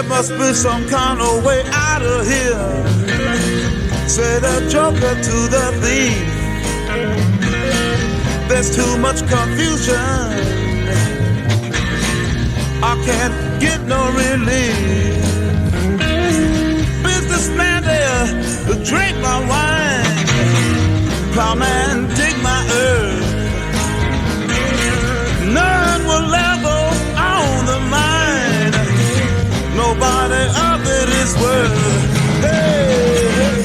There must be some kind of way out of here, say the joker to the thief. There's too much confusion, I can't get no relief. Businessman there to drink my wine, plowman dig my earth. None will ever own the mine, nobody of it is worth. Hey, hey.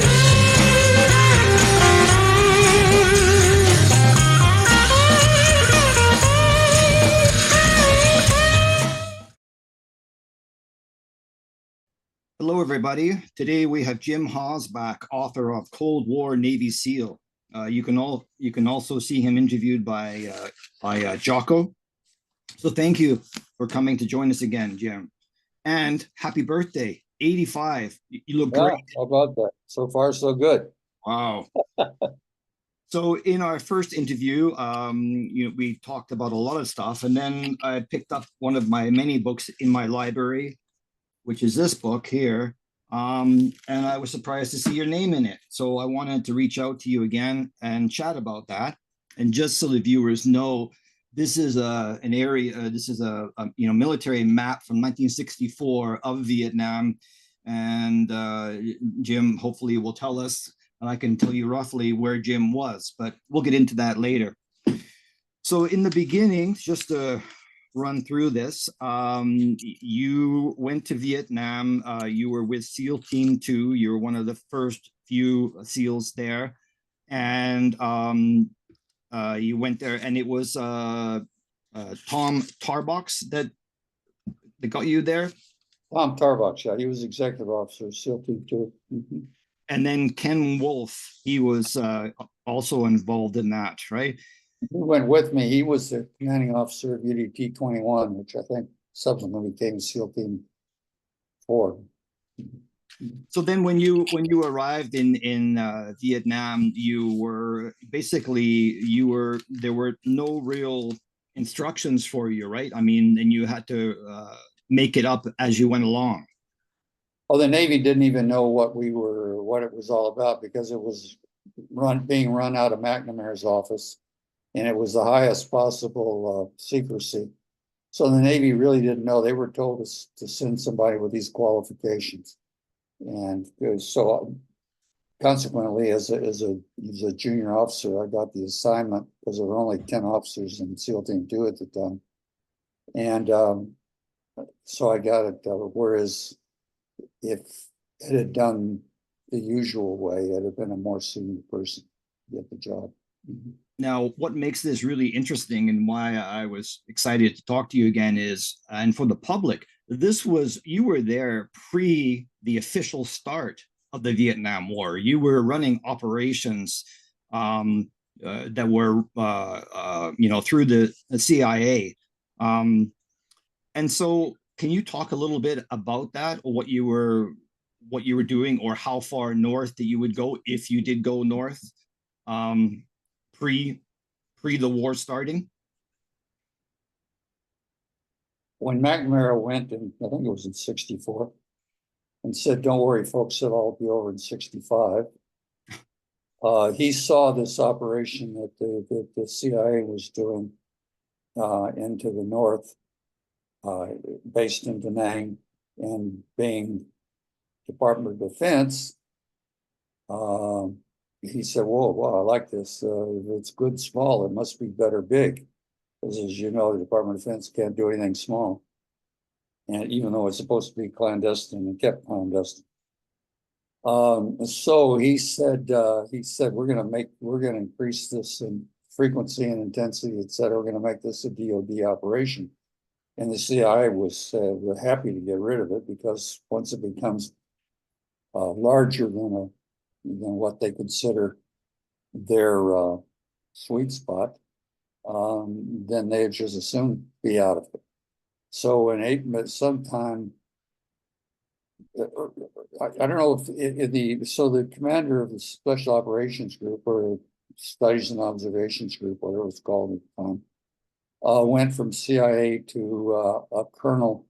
Hello, everybody. Today we have Jim Hawes back, author of Cold War Navy SEAL. You can also see him interviewed by Jocko. So thank you for coming to join us again, Jim. And happy birthday, 85. You look great. How about that? So far, so good. Wow. So in our first interview, we talked about a lot of stuff, and then I picked up one of my many books in my library, which is this book here. And I was surprised to see your name in it. So I wanted to reach out to you again and chat about that. And just so the viewers know, this is an area, this is a military map from 1964 of Vietnam. And Jim hopefully will tell us, and I can tell you roughly where Jim was, but we'll get into that later. So in the beginning, just to run through this, you went to Vietnam, you were with SEAL Team 2, you were one of the first few SEALs there, and you went there, and it was Tom Tarbox that got you there? Tom Tarbox, yeah, he was executive officer, SEAL Team 2. Mm-hmm. And then Ken Wolf, he was also involved in that, right? He went with me. He was the commanding officer of UDT 21, which I think subsequently became SEAL Team 4. So then when you arrived in Vietnam, you were basically, there were no real instructions for you, right? I mean, and you had to make it up as you went along. Oh, the Navy didn't even know what it was all about, because it was being run out of McNamara's office. And it was the highest possible secrecy. So the Navy really didn't know. They were told to send somebody with these qualifications. And so consequently, as a junior officer, I got the assignment, because there were only 10 officers in SEAL Team 2 at the time. And so I got it, whereas if it had done the usual way, it'd have been a more senior person to get the job. Mm-hmm. Now, what makes this really interesting and why I was excited to talk to you again is, and for the public, you were there pre the official start of the Vietnam War. You were running operations that were, through the C.I.A. And so can you talk a little bit about that, or what you were doing, or how far north that you would go if you did go north? Pre the war starting? When McNamara went, and I think it was in 64, and said, "Don't worry, folks, it'll all be over in 65." He saw this operation that the C.I.A. was doing into the north, based in Da Nang, and being Department of Defense. He said, "Whoa, wow, I like this. If it's good small, it must be better big." Because as you know, the Department of Defense can't do anything small. And even though it's supposed to be clandestine, it kept clandestine. So he said, we're going to increase this in frequency and intensity, et cetera. We're going to make this a DoD operation. And the CIA was happy to get rid of it, because once it becomes larger than what they consider their sweet spot, then they'd just as soon be out of it. So sometime, I don't know if the commander of the Special Operations Group, or Studies and Observations Group, whatever it was called at the time, went from CIA to a colonel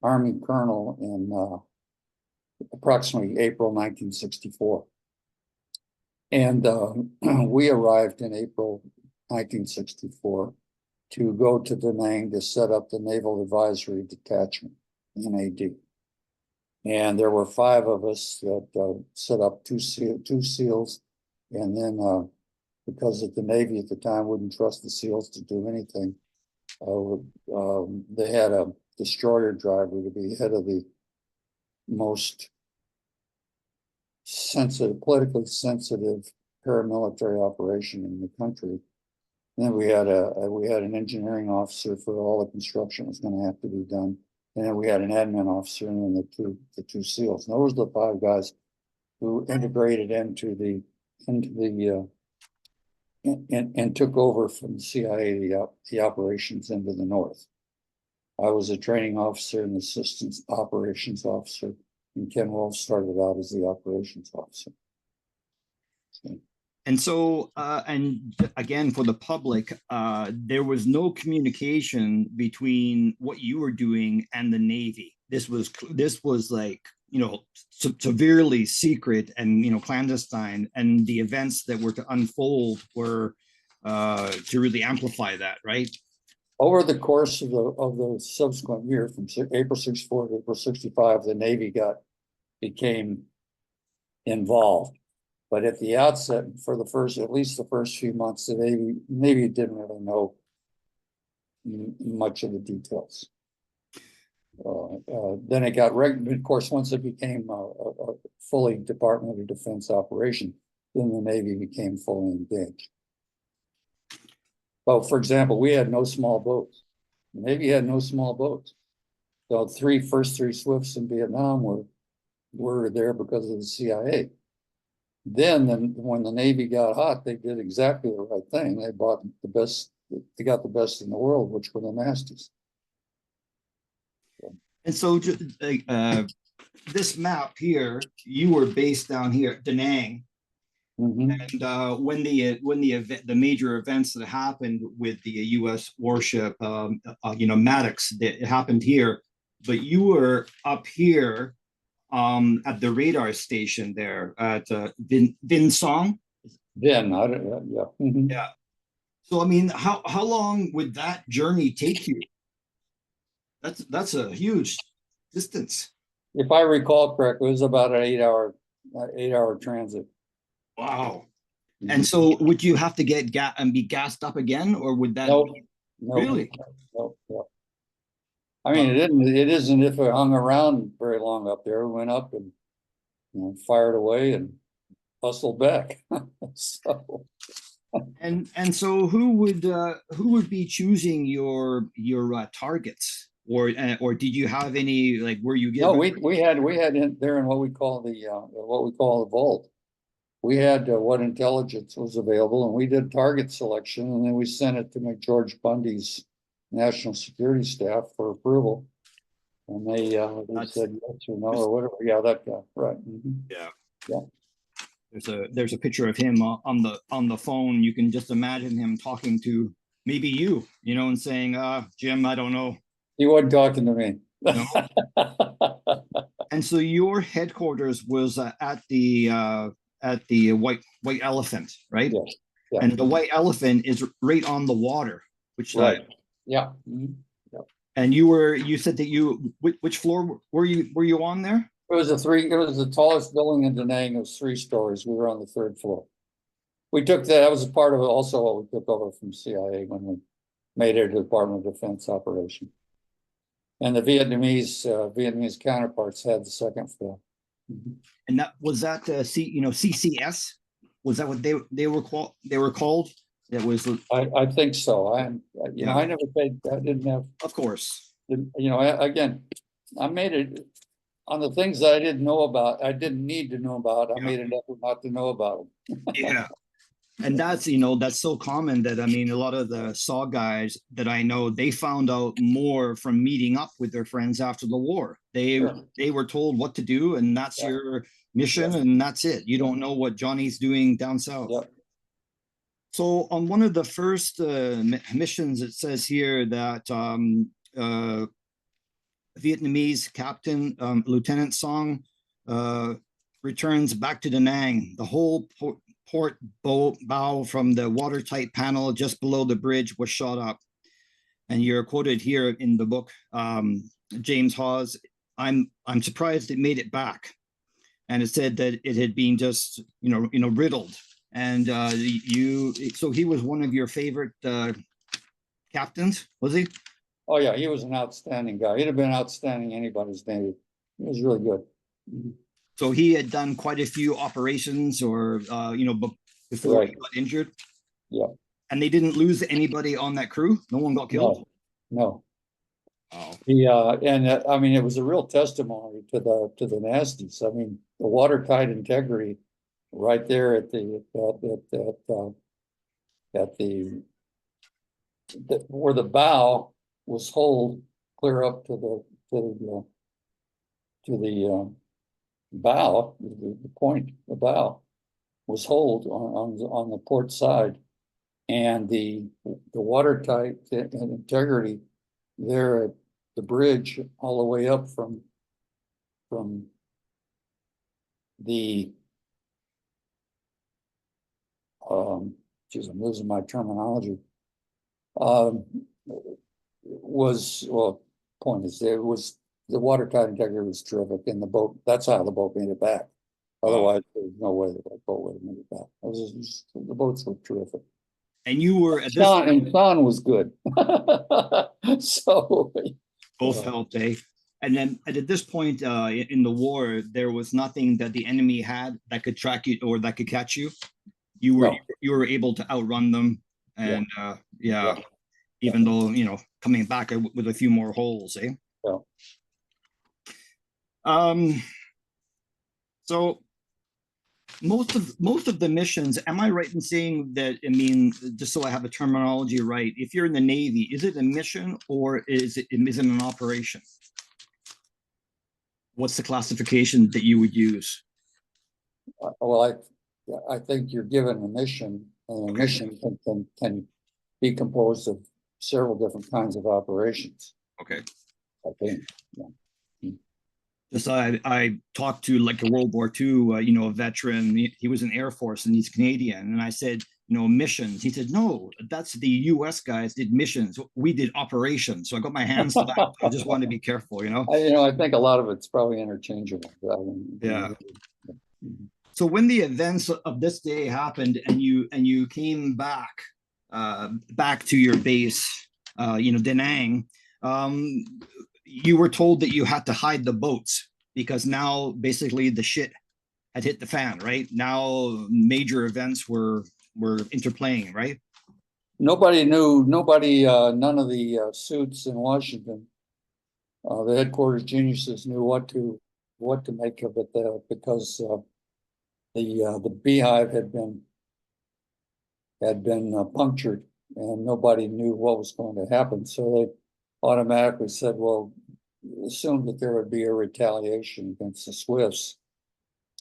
Army colonel in approximately April 1964. And we arrived in April 1964 to go to Da Nang to set up the Naval Advisory Detachment, NAD. And there were 5 of us that set up two SEALs. And then because of the Navy at the time wouldn't trust the SEALs to do anything, they had a destroyer driver to be head of the most sensitive, politically sensitive paramilitary operation in the country. And then we had an engineering officer for all the construction that was going to have to be done. And then we had an admin officer and then the two SEALs. And those were the 5 guys who integrated into the and took over from the CIA the operations into the north. I was a training officer and assistant operations officer, and Ken Wolf started out as the operations officer. And so, and again, for the public, there was no communication between what you were doing and the Navy. This was like, you know, severely secret and, you know, clandestine, and the events that were to unfold were to really amplify that, right? Over the course of the subsequent year, from April 64 to April 65, the Navy became involved. But at the outset, for at least the first few months, the Navy didn't really know much of the details. Then it got of course, once it became a fully Department of Defense operation, then the Navy became fully engaged. Well, for example, we had no small boats. The Navy had no small boats. So first three Swifts in Vietnam were there because of the CIA. Then when the Navy got hot, they did exactly the right thing. They bought the best, they got the best in the world, which were the Nasties. And so this map here, you were based down here at Da Nang. Mm-hmm. And when the major events that happened with the U.S. warship, you know, Maddox, it happened here, but you were up here at the radar station there at Vin Song. Then I don't, yeah. Mm-hmm. Yeah. So I mean, how long would that journey take you? That's a huge distance. If I recall correctly, it was about an 8-hour transit. Wow. And so would you have to get be gassed up again, or would that Nope. really? Nope. I mean, it isn't if it hung around very long up there. We went up and, you know, fired away and hustled back. So. And so who would be choosing your targets, or did you have any, like, were you given? No, we had in there in what we call the vault. We had what intelligence was available, and we did target selection, and then we sent it to McGeorge Bundy's National Security Staff for approval, and they said yes or no or whatever. Yeah, that guy, right? Mm-hmm. Yeah. There's a picture of him on the phone. You can just imagine him talking to maybe you know, and saying, Jim, I don't know. He wasn't talking to me. No? And so your headquarters was at the White Elephant, right? Yes. Yeah. And the White Elephant is right on the water, which right. Yeah. Mm-hmm. Yep. And you said that which floor were you on there? It was the tallest building in Da Nang. It was 3 stories. We were on the 3rd floor. We took that was a part of it, also what we took over from CIA when we made it a Department of Defense operation. And the Vietnamese counterparts had the 2nd floor. Mm-hmm. And that CCS? Was that what they were called? It was. I think so. I never paid. I didn't have. Of course. You know, I made it on the things that I didn't know about. I didn't need to know about. I made an effort not to know about them. Yeah. And that's so common that, I mean, a lot of the SAW guys that I know, they found out more from meeting up with their friends after the war. They were told what to do, and that's your mission, and that's it. You don't know what Johnny's doing down south. Yeah. So on one of the first missions, it says here that Vietnamese captain, Lieutenant Song, returns back to Da Nang. The whole port bow from the watertight panel just below the bridge was shot up. And you're quoted here in the book, James Hawes, I'm surprised it made it back. And it said that it had been just, riddled. And so he was one of your favorite captains, was he? Oh, yeah, he was an outstanding guy. He'd have been outstanding anybody's Navy. He was really good. So he had done quite a few operations or, before Right. he got injured. Yeah. And they didn't lose anybody on that crew? No one got killed? No. Oh. I mean, it was a real testimony to the nasties. I mean, the watertight integrity right there at the where the bow was holed clear up to the bow, the point, the bow was holed on the port side, and the watertight integrity there at the bridge all the way up from the geez, I'm losing my terminology. Point is, there was the watertight integrity was terrific, and the boat. That's how the boat made it back. Otherwise, there's no way the boat would have made it back. The boats were terrific. And you were at this and Sean was good. So both helped, eh? And then at this point in the war, there was nothing that the enemy had that could track you or that could catch you. You were able to outrun them, and even though coming back with a few more holes, eh? Yeah. So most of the missions, am I right in saying that? I mean, just so I have the terminology right, if you're in the Navy, is it a mission or is it an operation? What's the classification that you would use? Well, I think you're given a mission, and a mission can be composed of several different kinds of operations. Okay. I think. Just I talked to like a World War II, a veteran. He was in Air Force and he's Canadian, and I said, missions. He said, no, that's the U.S. guys did missions. We did operations. So I got my hands slapped. I just wanted to be careful, I think a lot of it's probably interchangeable. Yeah. So when the events of this day happened, and you came back to your base, Da Nang, you were told that you had to hide the boats because now basically the shit had hit the fan, right? Now major events were interplaying, right? Nobody knew, none of the suits in Washington, the headquarters geniuses knew what to make of it because the beehive had been punctured and nobody knew what was going to happen. So they automatically said, well, assumed that there would be a retaliation against the Swifts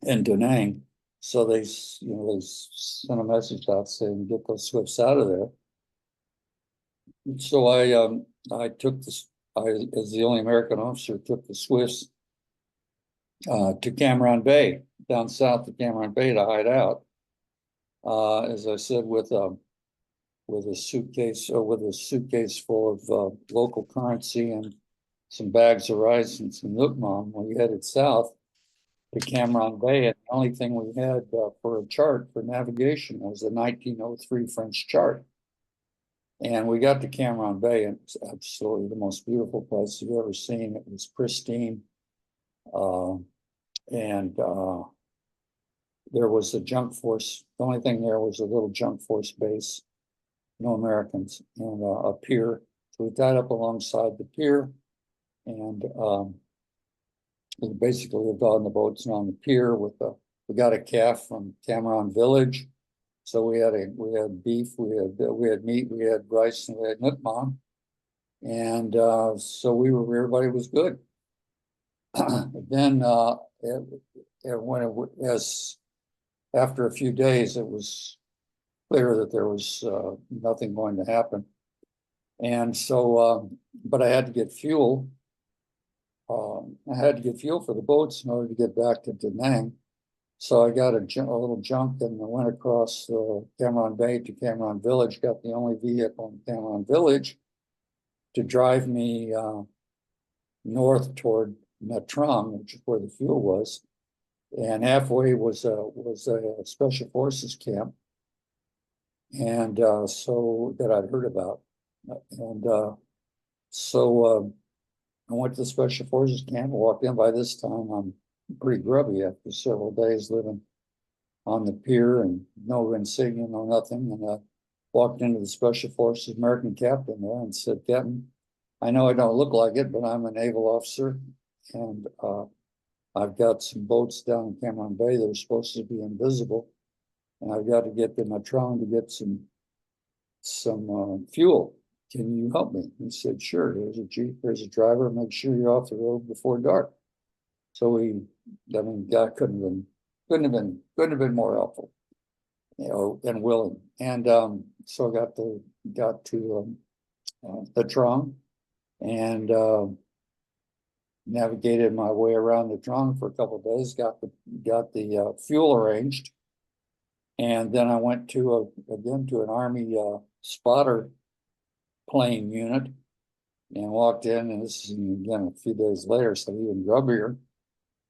in Da Nang. So they sent a message out saying, get those Swifts out of there. So I took this, as the only American officer, took the Swifts to Cameron Bay, down south to Cameron Bay to hide out. As I said, with a suitcase full of local currency and some bags of rice and some nookmom. We headed south to Cameron Bay, and the only thing we had for a chart for navigation was a 1903 French chart. And we got to Cameron Bay, and it's absolutely the most beautiful place you've ever seen. It was pristine, and there was a junk force. The only thing there was a little junk force base, no Americans, and a pier. So we tied up alongside the pier, and we basically lived on the boats and on the pier with we got a calf from Cameron Village. So we had beef, we had meat, we had rice, and we had nookmom. And so everybody was good. Then after a few days, it was clear that there was nothing going to happen. And so, but I had to get fuel. I had to get fuel for the boats in order to get back to Da Nang. So I got a little junk and I went across Cameron Bay to Cameron Village, got the only vehicle in Cameron Village to drive me north toward Nha Trang, which is where the fuel was. And halfway was a special forces camp. And so that I'd heard about. And so I went to the special forces camp, walked in. By this time, I'm pretty grubby after several days living on the pier and no insignia, no nothing. And I walked into the special forces American captain there and said, "Captain, I know I don't look like it, but I'm a naval officer. And I've got some boats down in Cameron Bay that are supposed to be invisible. And I've got to get to Nha Trang to get some fuel. Can you help me?" He said, "Sure, there's a Jeep, there's a driver, make sure you're off the road before dark." So God couldn't have been more helpful, and willing. And so I got to the Trong and navigated my way around the Trong for a couple of days, got the fuel arranged. And then I went to an Army spotter plane unit and walked in, and this is again a few days later, so even grubbier,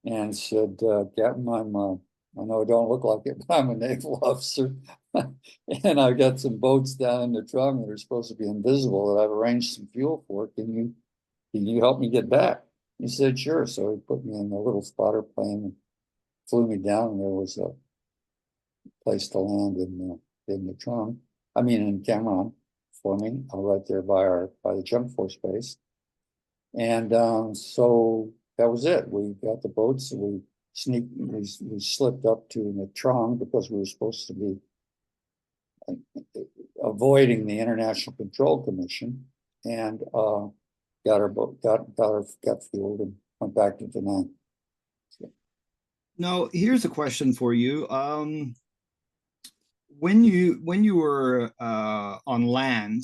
and said, "Captain, I know I don't look like it, but I'm a naval officer, and I've got some boats down in the Trong that are supposed to be invisible that I've arranged some fuel for. Can you help me get back?" He said, "Sure." So he put me in a little spotter plane and flew me down, and there was a place to land in the Trong. In Cameron for me, right there by the jump force base. And so that was it. We got the boats, and we slipped up to Nha Trang because we were supposed to be avoiding the International Control Commission, and got our boat, got fueled, and went back to Da Nang. Now, here's a question for you. When you were on land,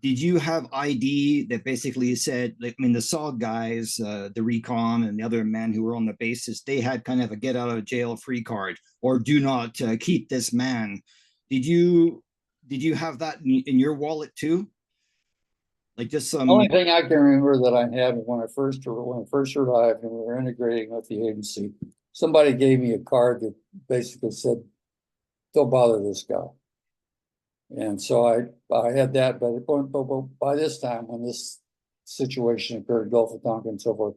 did you have ID that basically said, like, the SOG guys, the recon and the other men who were on the bases, they had kind of a get out of jail free card, or do not keep this man? Did you have that in your wallet too? Like just some. The only thing I can remember that I had when I first arrived and we were integrating with the agency, somebody gave me a card that basically said, "Don't bother this guy." And so I had that, but by this time, when this situation occurred, Gulf of Tonkin and so forth,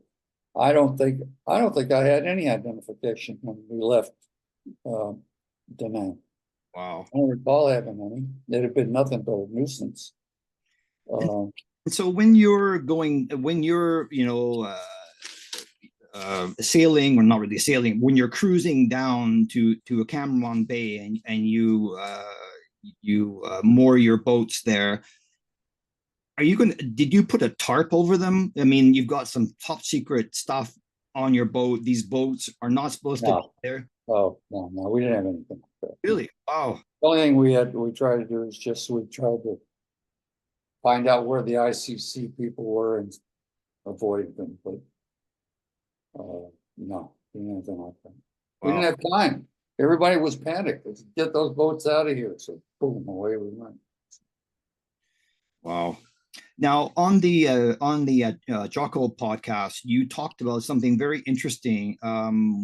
I don't think I had any identification when we left Da Nang. Wow. I don't recall having any. It had been nothing but a nuisance. So when you're sailing, or not really sailing, when you're cruising down to a Cameron Bay and you moor your boats there, did you put a tarp over them? You've got some top secret stuff on your boat. These boats are not supposed to be there. Oh, no, we didn't have anything like that. Really? Wow. The only thing we tried to do is we tried to find out where the ICC people were and avoid them, but no, we didn't have anything like that. Wow. We didn't have time. Everybody was panicked. Let's get those boats out of here. So boom, away we went. Wow. Now on the Jocko podcast, you talked about something very interesting,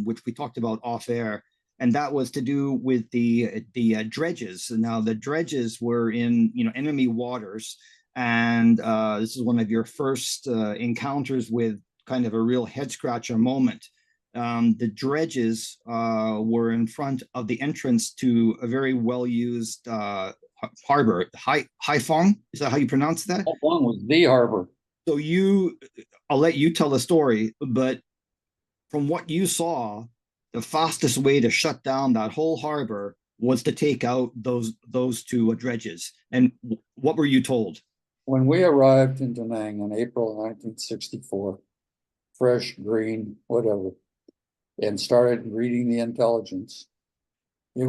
which we talked about off air, and that was to do with the dredges. Now the dredges were in enemy waters, and this is one of your first encounters with kind of a real head scratcher moment. The dredges were in front of the entrance to a very well used harbor, Haiphong. Is that how you pronounce that? Haiphong was the harbor. So I'll let you tell the story, but from what you saw, the fastest way to shut down that whole harbor was to take out those two dredges. And what were you told? When we arrived in Da Nang in April 1964, fresh, green, whatever, and started reading the intelligence, it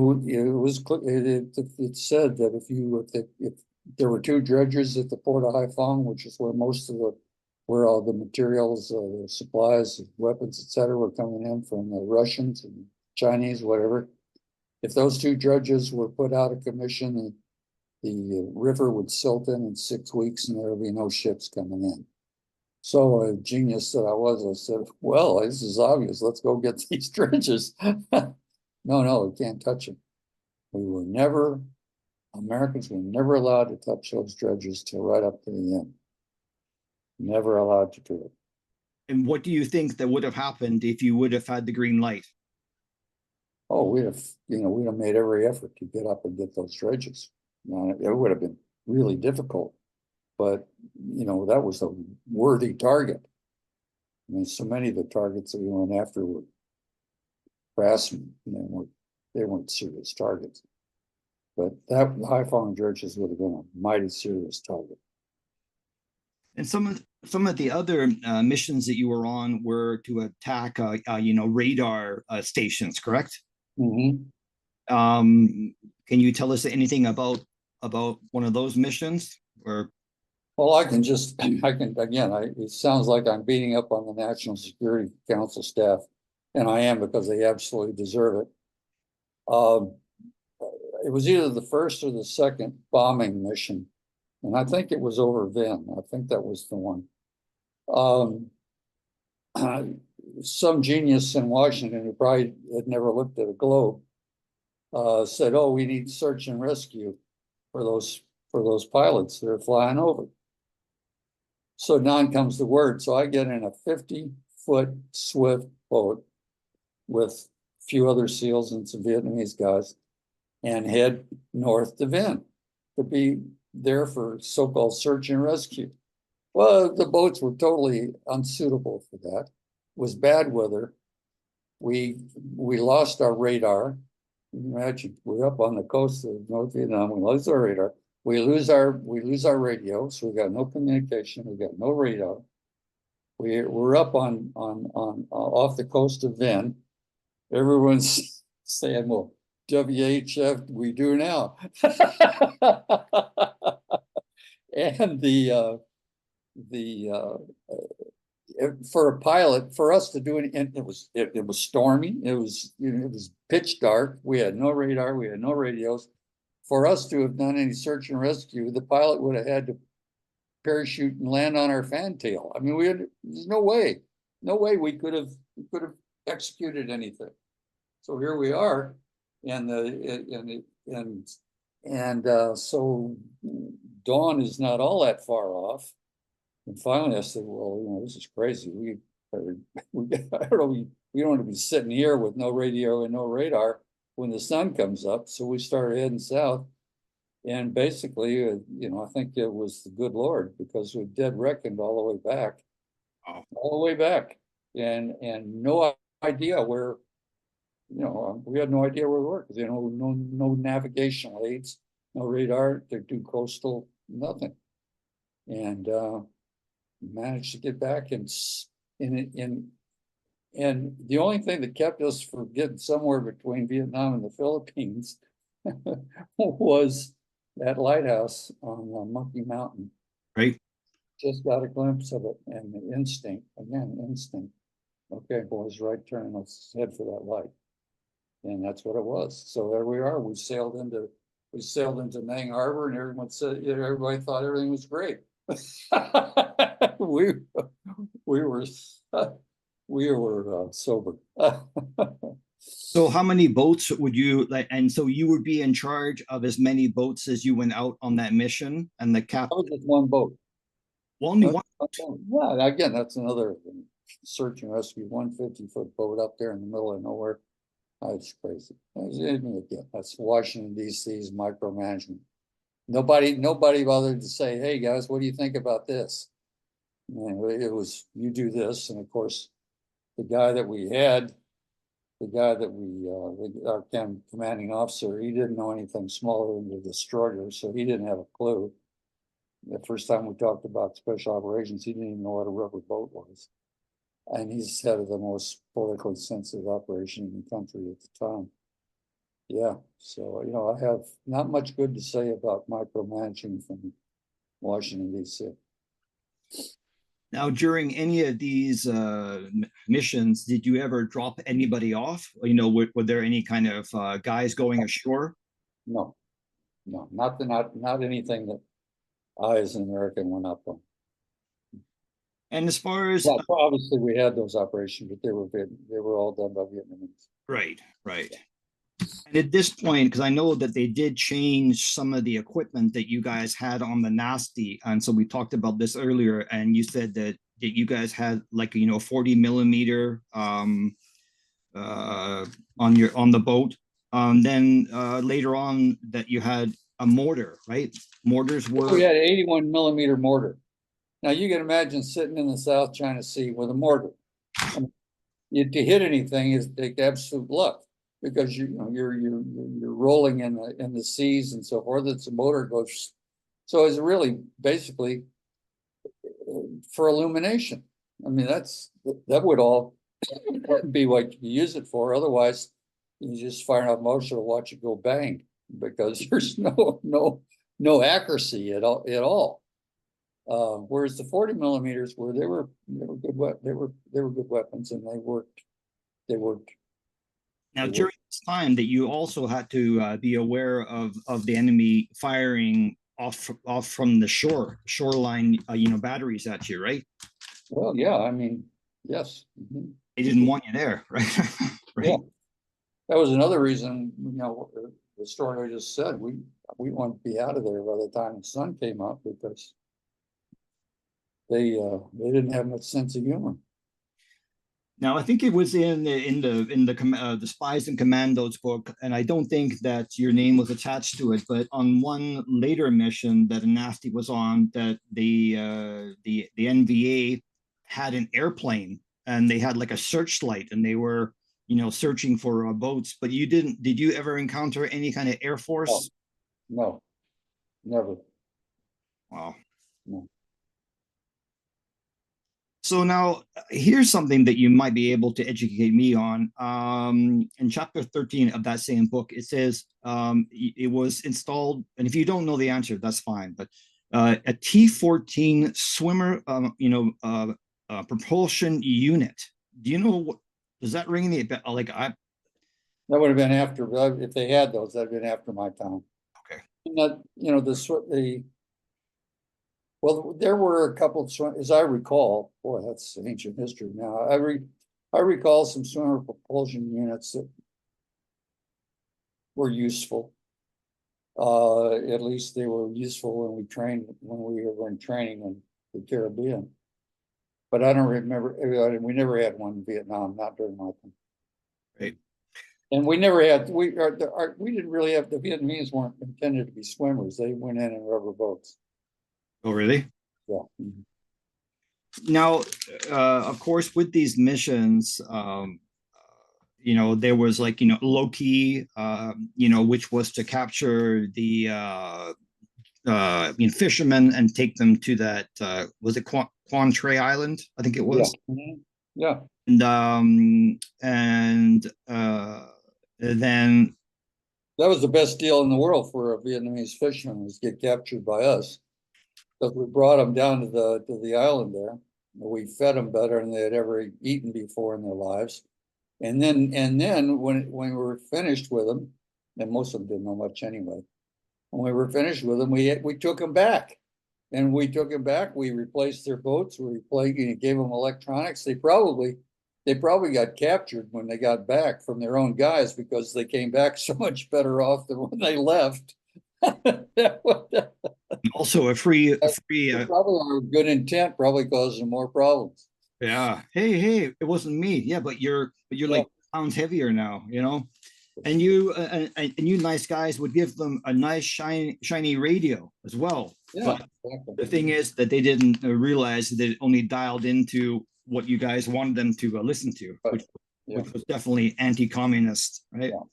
said that if there were two dredges at the port of Haiphong, which is where most of the where all the materials, the supplies, weapons, etc., were coming in from the Russians and Chinese, whatever. If those two dredges were put out of commission, the river would silt in 6 weeks and there would be no ships coming in. So a genius that I was, I said, well, this is obvious. Let's go get these dredges. No, we can't touch them. Americans were never allowed to touch those dredges till right up to the end. Never allowed to do it. And what do you think that would have happened if you would have had the green light? Oh, we'd have made every effort to get up and get those dredges. It would have been really difficult, but that was a worthy target. I mean, so many of the targets that we went after were craftsmen, they weren't serious targets. But that high falling dredges would have been a mighty serious target. And some of the other missions that you were on were to attack, radar stations, correct? Mm-hmm. Can you tell us anything about one of those missions? Or well, it sounds like I'm beating up on the National Security Council staff, and I am, because they absolutely deserve it. It was either the first or the second bombing mission, and I think it was over Vin. I think that was the one. Some genius in Washington who probably had never looked at a globe said, "Oh, we need search and rescue for those pilots that are flying over." So down comes the word. So I get in a 50-foot swift boat with a few other SEALs and some Vietnamese guys and head north to Vin to be there for so-called search and rescue. Well, the boats were totally unsuitable for that. It was bad weather. We lost our radar. Imagine, we're up on the coast of North Vietnam. We lose our radar. We lose our radio, so we got no communication. We got no radar. We're up on off the coast of Vin. Everyone's saying, "Well, WHF we do now." And for a pilot, for us to do it, and it was stormy. It was pitch dark. We had no radar. We had no radios. For us to have done any search and rescue, the pilot would have had to parachute and land on our fantail. I mean, there's no way we could have executed anything. So here we are, and so dawn is not all that far off. And finally, I said, "Well, this is crazy. We don't want to be sitting here with no radio and no radar when the sun comes up." So we started heading south, and basically, I think it was the good Lord, because we dead reckoned all the way back, and no idea where. We had no idea where we were, because no navigational aids, no radar. They're too coastal, nothing, and managed to get back, and the only thing that kept us from getting somewhere between Vietnam and the Philippines was that lighthouse on Monkey Mountain. right? Just got a glimpse of it, and the instinct. Okay, boys, right turn. Let's head for that light. And that's what it was. So there we are. We sailed into Nang Harbor, and everyone said, everybody thought everything was great. we were sober. So how many boats would you like? And so you would be in charge of as many boats as you went out on that mission, and the captain. Oh, just one boat. Only one. Yeah, again, that's another search and rescue. 150-foot boat up there in the middle of nowhere. That's crazy. Again, that's Washington D.C.'s micromanagement. Nobody bothered to say, "Hey guys, what do you think about this?" It was, you do this, and of course, the guy that we had, our commanding officer, he didn't know anything smaller than the destroyer, so he didn't have a clue. The first time we talked about special operations, he didn't even know what a rubber boat was. And he's head of the most politically sensitive operation in the country at the time. Yeah, so I have not much good to say about micromanaging from Washington D.C. Now, during any of these missions, did you ever drop anybody off? You know, were there any kind of guys going ashore? No, no, not anything that I as an American went up on. And as far as Well, obviously we had those operations, but they were all done by Vietnamese. right, right. And at this point, because I know that they did change some of the equipment that you guys had on the Nasty, and so we talked about this earlier, and you said that you guys had like 40 millimeter on the boat. Then later on that you had a mortar, right? Mortars were We had 81 millimeter mortar. Now you can imagine sitting in the South China Sea with a mortar. To hit anything is take absolute luck, because you're rolling in the seas and so forth. It's a motor goes, so it's really basically for illumination. I mean, that would all be what you use it for. Otherwise, you just fire up motor to watch it go bang, because there's no accuracy at all. Whereas the 40 millimeters they were good weapons, and they worked. now during this time that you also had to be aware of the enemy firing off from the shoreline, batteries at you, right? Well, yeah, I mean, yes. They didn't want you there, right? Right. Yeah. That was another reason, the story I just said, we wanted to be out of there by the time the sun came up, because they didn't have much sense of humor. Now, I think it was in the Spies and Commandos book, and I don't think that your name was attached to it, but on one later mission that a Nasty was on, that the NVA had an airplane, and they had like a searchlight, and they were searching for boats. But you didn't. Did you ever encounter any kind of Air Force? No, never. Wow. No. So now here's something that you might be able to educate me on. In chapter 13 of that same book, it says it was installed, and if you don't know the answer, that's fine, but a T-14 swimmer, propulsion unit. Do you know what, does that ring any bell? That would have been after, if they had those, that'd been after my time. Okay. And well, there were a couple of, as I recall, boy, that's ancient history now. I recall some swimmer propulsion units that were useful. At least they were useful when we were in training in the Caribbean. But I don't remember. We never had one in Vietnam, not during my time. Right. And we never had. We didn't really have. The Vietnamese weren't intended to be swimmers. They went in rubber boats. Oh, really? Yeah. Now, of course, with these missions, there was Loki, which was to capture the fishermen and take them to that, was it Quantre Island? I think it was. Yeah. And then that was the best deal in the world for a Vietnamese fisherman, was get captured by us, because we brought them down to the island there. We fed them better than they had ever eaten before in their lives. And then when we were finished with them, and most of them didn't know much anyway, when we were finished with them, we took them back. And we took them back. We replaced their boats. We gave them electronics. They probably got captured when they got back from their own guys, because they came back so much better off than when they left. Also a free probably our good intent probably caused them more problems. Yeah. Hey, it wasn't me. Yeah, but you're like pounds heavier now, and you nice guys would give them a nice shiny radio as well. Yeah, but exactly. The thing is that they didn't realize that it only dialed into what you guys wanted them to listen to, which was definitely anti-communist, right? Yeah.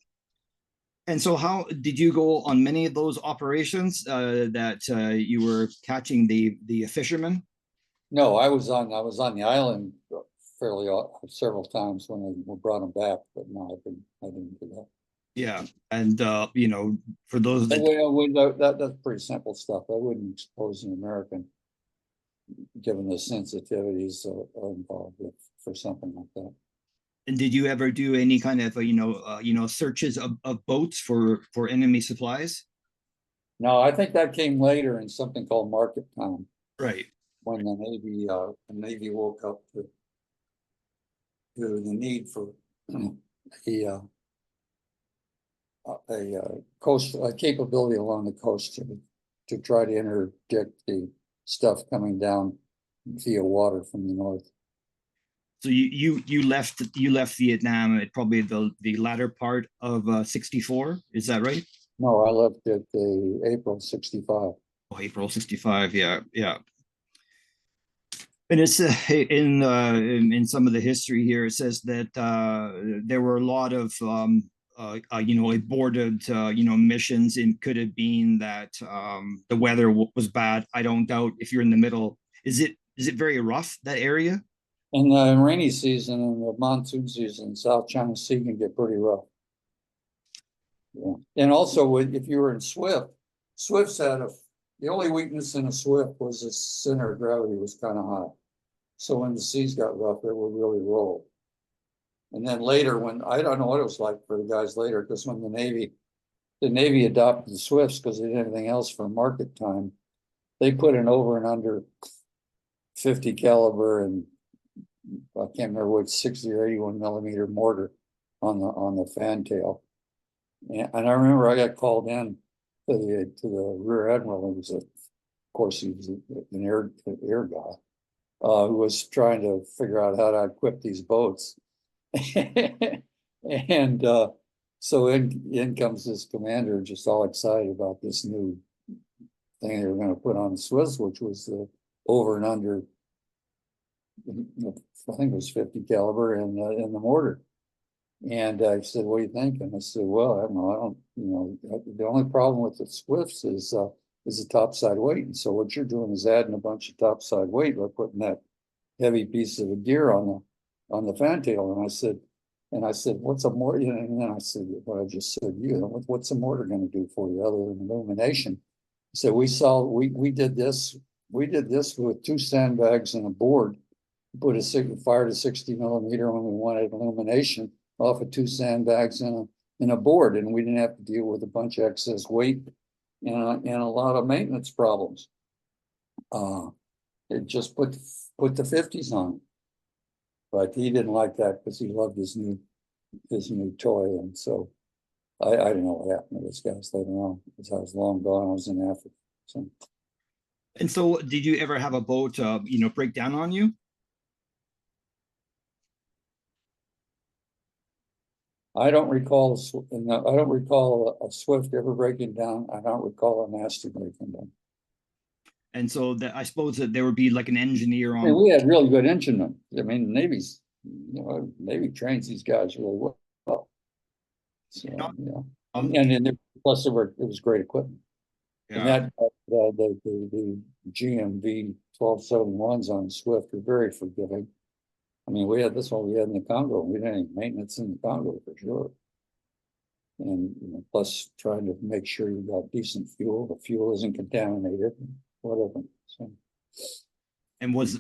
And so how did you go on many of those operations that you were catching the fishermen? No, I was on the island several times when we brought them back, but no, I didn't do that. Yeah, and for those that that's pretty simple stuff. I wouldn't expose an American given the sensitivities involved for something like that. And did you ever do any kind of searches of boats for enemy supplies? No, I think that came later in something called market time, Right. when the Navy woke up to the need for a capability along the coast to try to interdict the stuff coming down via water from the north. So you left Vietnam at probably the latter part of 64, is that right? No, I left at the April 65. Oh, April 65, yeah, yeah. And it's in some of the history here, it says that there were a lot of aborted missions. It could have been that the weather was bad. I don't doubt if you're in the middle. Is it very rough, that area? In the rainy season and the monsoon season, South China Sea can get pretty rough. Yeah. And also, if you were in Swift's had the only weakness in a Swift was the center of gravity was kind of high. So when the seas got rough, it would really roll. And then later, when I don't know what it was like for the guys later, because when the Navy adopted the Swifts because they did anything else for market time, they put an over and under 50 caliber and I can't remember which 60 or 81 millimeter mortar on the fantail. And I remember I got called in to the rear admiral. Of course, he was an air guy who was trying to figure out how to equip these boats. And so in comes this commander, just all excited about this new thing they were going to put on the Swiss, which was the over and under, I think it was 50 caliber in the mortar. And I said, "What do you think?" And I said, "Well, I don't know. The only problem with the Swifts is the topside weight. And so what you're doing is adding a bunch of topside weight by putting that heavy piece of gear on the fantail." And I said, "What's a mortar?" And then I said, "What I just said, what's a mortar going to do for you other than illumination?" So we did this with 2 sandbags and a board. Fired a 60 millimeter when we wanted illumination off of 2 sandbags and a board, and we didn't have to deal with a bunch of excess weight and a lot of maintenance problems. It just put the 50s on. But he didn't like that because he loved his new toy, and so I don't know what happened to this guys later on because I was long gone. I was in Africa. So. And so, did you ever have a boat, break down on you? I don't recall a Swift ever breaking down. I don't recall a master breaking down. And so I suppose that there would be like an engineer on. I mean, we had really good enginemen. I mean, Navy trains these guys really well. So, and plus it was great equipment. Yeah. And the GMV 1271s on Swift are very forgiving. I mean, we had this one we had in the Congo. We didn't have any maintenance in the Congo for sure. And plus trying to make sure you got decent fuel. The fuel isn't contaminated, whatever. So. And was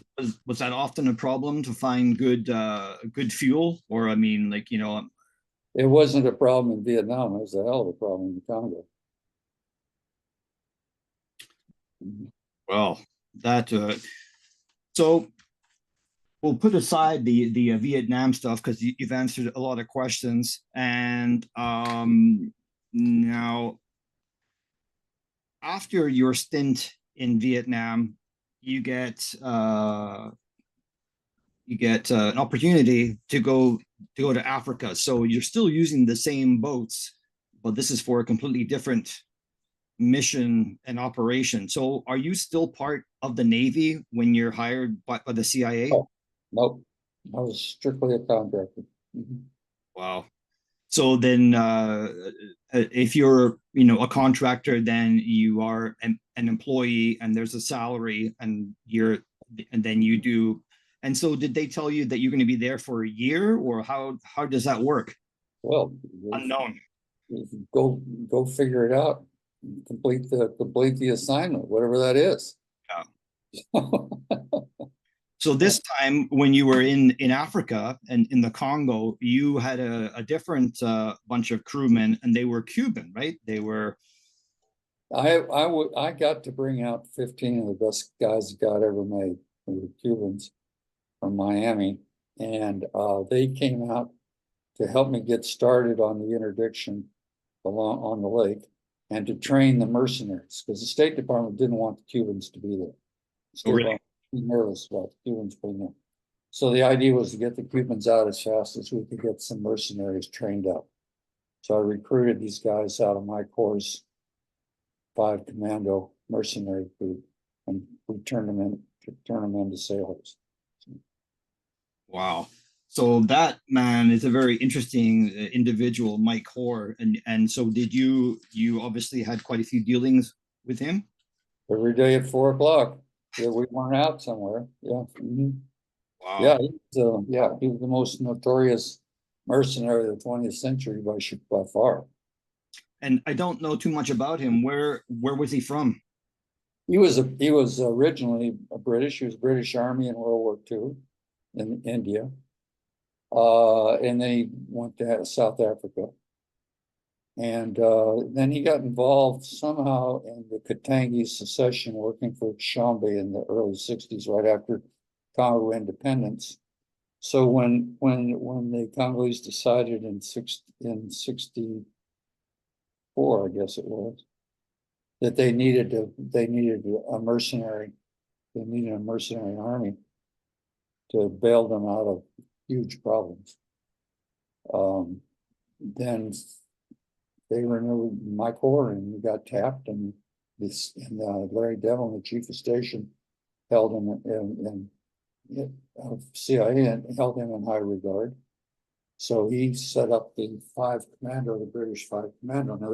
that often a problem to find good fuel? Or I mean, it wasn't a problem in Vietnam. It was a hell of a problem in the Congo. Well, that so we'll put aside the Vietnam stuff because you've answered a lot of questions, and now after your stint in Vietnam, you get an opportunity to go to Africa. So you're still using the same boats, but this is for a completely different mission and operation. So are you still part of the Navy when you're hired by the C.I.A.? Oh, nope. I was strictly a contractor. Mm-hmm. Wow. So then if you're a contractor, then you are an employee and there's a salary and then you do. And so did they tell you that you're going to be there for a year, or how does that work? Well, unknown. Go figure it out. Complete the assignment, whatever that is. Yeah. So this time when you were in Africa and in the Congo, you had a different bunch of crewmen, and they were Cuban, right? They were. I got to bring out 15 of the best guys God ever made. They were Cubans from Miami, and they came out to help me get started on the interdiction along on the lake, and to train the mercenaries, because the State Department didn't want the Cubans to be there. Oh, really? Be nervous about the Cubans being there. So the idea was to get the Cubans out as fast as we could get some mercenaries trained up. So I recruited these guys out of my Corps' 5 commando mercenary group, and we turned them into sailors. Wow. So that man is a very interesting individual, Mike Hoare, and so did you obviously had quite a few dealings with him? Every day at 4 o'clock. Yeah, we weren't out somewhere. Yeah. Mhm. Wow. Yeah, he was the most notorious mercenary of the 20th century by far. And I don't know too much about him. Where was he from? He was originally a British. He was British Army in World War II in India. And then he went to South Africa. And then he got involved somehow in the Katangi secession, working for Shambe in the early 60s, right after Congo independence. So when the Congolese decided in 64, I guess it was, that they needed a mercenary army to bail them out of huge problems. Then they renewed my Corps, and we got tapped, and Larry Devlin, the chief of station, held him in C.I.A. and held him in high regard. So he set up the 5 Commando, the British 5 Commando. Now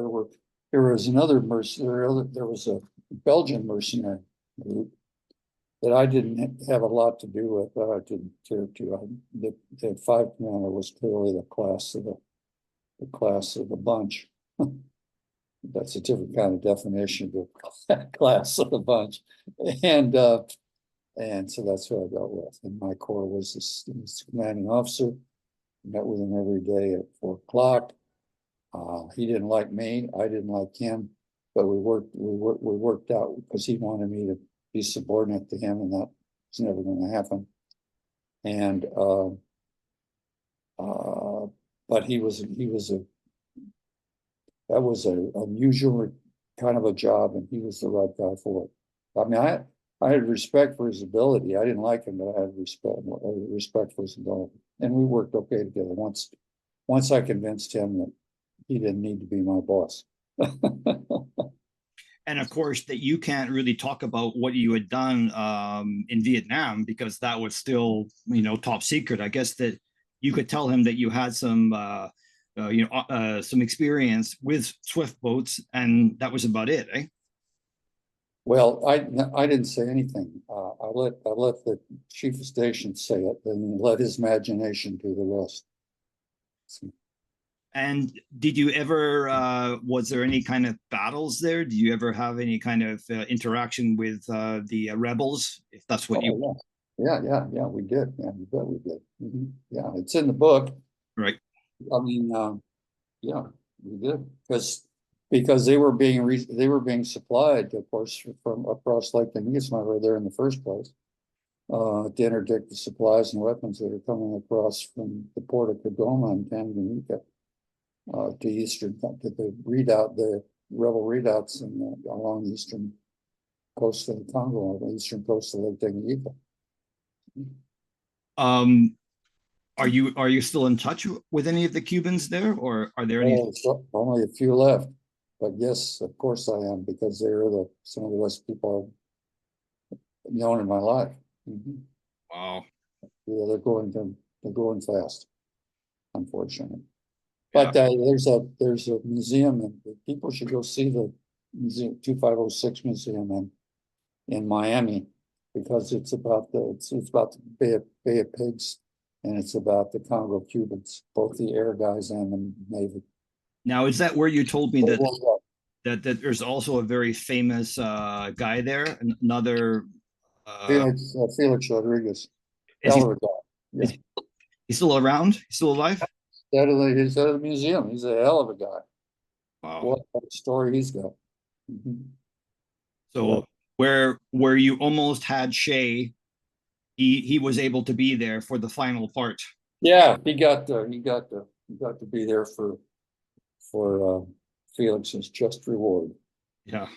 there was another mercenary, there was a Belgian mercenary group that I didn't have a lot to do with, but I didn't care to. The 5 Commando was clearly the class of the bunch. That's a different kind of definition of the class of the bunch. And so that's what I dealt with. And my Corps was this commanding officer. Met with him every day at 4 o'clock. He didn't like me. I didn't like him. But we worked out, because he wanted me to be subordinate to him, and that was never going to happen. And but that was an unusual kind of a job, and he was the right guy for it. I mean, I had respect for his ability. I didn't like him, but I had respect for his ability, and we worked okay together. Once I convinced him that he didn't need to be my boss. And of course, that you can't really talk about what you had done in Vietnam, because that was still, top secret. I guess that you could tell him that you had some, some experience with swift boats, and that was about it, eh? Well, I didn't say anything. I let the chief of station say it, and let his imagination do the rest. And did you ever, was there any kind of battles there? Did you ever have any kind of interaction with the rebels, if that's what you... Yeah, we did. Yeah, you bet we did. Mm-hmm. Yeah, it's in the book. Right. I mean, yeah, we did, because they were being supplied, of course, from across Lake Tanganica, right there in the first place, to interdict the supplies and weapons that are coming across from the port of Kigoma and Tanganyika to the rebel redoubts along the eastern coast of the Congo, the eastern coast of Lake Tanganyika. Are you still in touch with any of the Cubans there, or are there any? Only a few left, but yes, of course I am, because they're some of the best people I've known in my life. Mm-hmm. Wow. Yeah, they're going fast, unfortunately. But there's a museum, and people should go see the museum, 2506 museum in Miami, because it's about the Bay of Pigs, and it's about the Congo Cubans, both the air guys and the Navy. Now, is that where you told me that there's also a very famous guy there, another Felix Rodriguez. Is he, Hell of a guy. Yeah. is he still around? He's still alive? He's at the museum. He's a hell of a guy. Wow. What a story he's got. Mhm. So where you almost had Shea, he was able to be there for the final part. Yeah, he got to be there for Felix's just reward. Yeah.